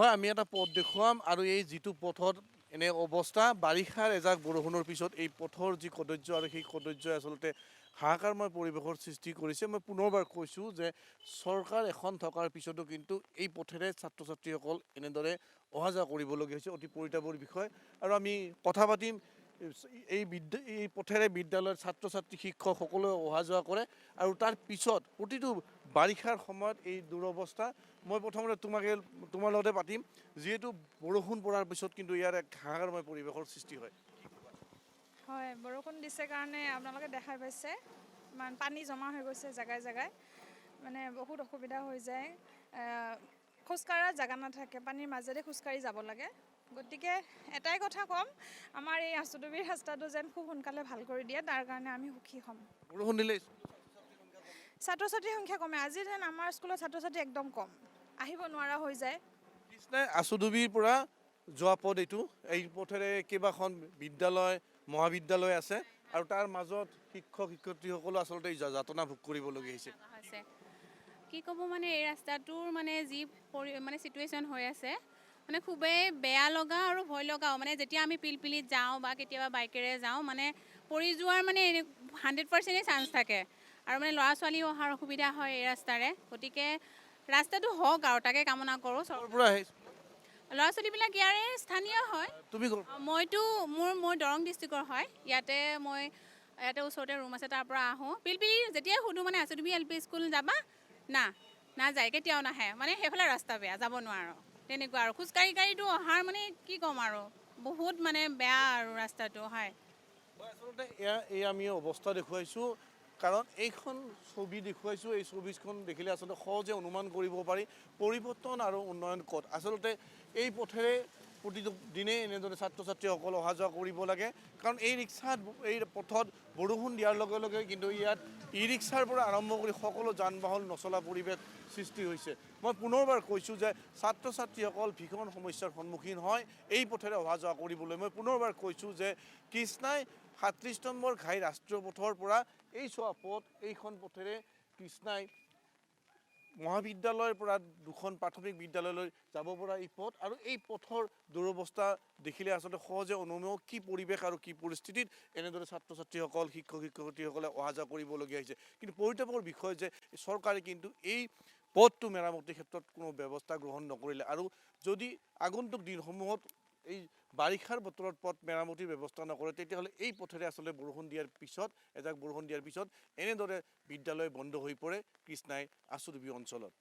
হয় আমি এটা পথ দেখুৱাম আৰু এই যিটো পথত এনে অৱস্থা বাৰিষাৰ এজাক বৰষুণৰ পিছত এই পথৰ যি কদৰ্য আৰু সেই কদৰ্যই আচলতে হাহাকাৰময় পৰিৱেশৰ সৃষ্টি কৰিছে। মই পুনৰবাৰ কৈছোঁ যে চৰকাৰ এখন থকাৰ পিছতো কিন্তু এই পথেৰে ছাত্ৰ ছাত্ৰীসকল এনেদৰে অহা যোৱা কৰিবলগীয়া হৈছে, অতি পৰিতাপৰ বিষয়। আৰু আমি কথা পাতিম এই পথেৰে বিদ্যালয়ৰ ছাত্ৰ ছাত্ৰী শিক্ষক সকলোৱে অহা যোৱা কৰে আৰু তাৰ পিছত প্ৰতিটো বাৰিষাৰ সময়ত এই দুৰৱস্থা। মই প্ৰথমতে তোমাৰ লগতে পাতিম, যিহেতু বৰষুণ পৰাৰ পিছত কিন্তু ইয়াৰ এক হাহাকাৰময় পৰিৱেশৰ সৃষ্টি হয়। হয়, বৰষুণ দিছে কাৰণে আপোনালোকে দেখাই পাইছে ইমান পানী জমা হৈ গৈছে জেগাই জেগাই, মানে বহুত অসুবিধা হৈ যায়। খোজকাঢ়া জেগা নাথাকে, পানীৰ মাজেৰে খোজকাঢ়ি যাব লাগে। গতিকে এটাই কথা ক'ম, আমাৰ এই আচুডুবিৰ ৰাস্তাটো যেন খুব সোনকালে ভাল কৰি দিয়ে, তাৰ কাৰণে আমি সুখী হ'ম। বৰষুণ দিলে ছাত্ৰ ছাত্ৰীৰ সংখ্যা কমে, আজি যেন আমাৰ স্কুলত ছাত্ৰ ছাত্ৰী একদম কম, আহিব নোৱাৰা হৈ যায়। কৃষ্ণাই আচুডুবিৰ পৰা যোৱা পথ এইটো, এই পথেৰে কেইবাখন বিদ্যালয় মহাবিদ্যালয় আছে আৰু তাৰ মাজত শিক্ষক শিক্ষয়িত্ৰীসকলো আচলতে যাতনা ভোগ কৰিবলগীয়া হৈছে। কি ক'ব মানে এই ৰাস্তাটোৰ মানে যি মানে চিটুৱেশ্যন হৈ আছে মানে খুবেই বেয়া লগা আৰু ভয় লগাও। মানে যেতিয়া আমি পিলপিলিত যাওঁ বা কেতিয়াবা বাইকেৰে যাওঁ মানে পৰি যোৱাৰ মানে 100%ই চান্স থাকে আৰু মানে ল'ৰা ছোৱালীও অহাৰ অসুবিধা হয় এই ৰাস্তাৰে। গতিকে ৰাস্তাটো হওক আৰু তাকে কামনা কৰোঁ। ল'ৰা ছোৱালীবিলাক ইয়াৰে স্থানীয় হয়। তুমি মই দৰং ডিষ্ট্ৰিক্টৰ হয়। ইয়াতে ওচৰতে ৰুম আছে, তাৰ পৰা আহোঁ। পিলপিলি যেতিয়াই সুধোঁ মানে আচুডুবি LP স্কুল যাবা? নাযায়, কেতিয়াও নাহে। মানে সেইফালে ৰাস্তা বেয়া, যাব নোৱাৰোঁ, তেনেকুৱা আৰু খোজকাঢ়িতো অহাৰ মানে কি ক'ম আৰু বহুত মানে বেয়া আৰু ৰাস্তাটো। হয়, আচলতে এই আমি অৱস্থা দেখুৱাইছোঁ কাৰণ এইখন ছবি দেখুৱাইছোঁ। এই ছবিখন দেখিলে আচলতে সহজে অনুমান কৰিব পাৰি পৰিৱৰ্তন আৰু উন্নয়ন ক'ত। আচলতে এই পথেৰে প্ৰতিটো দিনেই এনেদৰে ছাত্ৰ ছাত্ৰীসকল অহা যোৱা কৰিব লাগে, কাৰণ এই পথত বৰষুণ দিয়াৰ লগে লগে কিন্তু ইয়াত ই ৰিক্সাৰ পৰা আৰম্ভ কৰি সকলো যান বাহন নচলা পৰিৱেশ সৃষ্টি হৈছে। মই পুনৰবাৰ কৈছোঁ যে ছাত্ৰ ছাত্ৰীসকল ভীষণ সমস্যাৰ সন্মুখীন হয় এই পথেৰে অহা যোৱা কৰিবলৈ। মই পুনৰবাৰ কৈছোঁ যে কৃষ্ণাই 37 নম্বৰ ঘাই ৰাষ্ট্ৰীয় পথৰ পৰা এই চোৱা পথ, এইখন পথেৰে কৃষ্ণাই মহাবিদ্যালয়ৰ পৰা দুখন প্ৰাথমিক বিদ্যালয়লৈ যাব পৰা এই পথ, আৰু এই পথৰ দুৰৱস্থা দেখিলে আচলতে সহজে অনুমেয় কি পৰিৱেশ আৰু কি পৰিস্থিতিত এনেদৰে ছাত্ৰ ছাত্ৰীসকল শিক্ষক শিক্ষয়িত্ৰীসকলে অহা যোৱা কৰিবলগীয়া হৈছে। কিন্তু পৰিতাপৰ বিষয় যে চৰকাৰে কিন্তু এই পথটো মেৰামতিৰ ক্ষেত্ৰত কোনো ব্যৱস্থা গ্ৰহণ নকৰিলে, আৰু যদি আগন্তুক দিনসমূহত এই বাৰিষাৰ বতৰত পথ মেৰামতিৰ ব্যৱস্থা নকৰে তেতিয়াহ'লে এই পথেৰে আচলতে এজাক বৰষুণ দিয়াৰ পিছত এনেদৰে বিদ্যালয় বন্ধ হৈ পৰে কৃষ্ণাই আচুডুবি অঞ্চলত।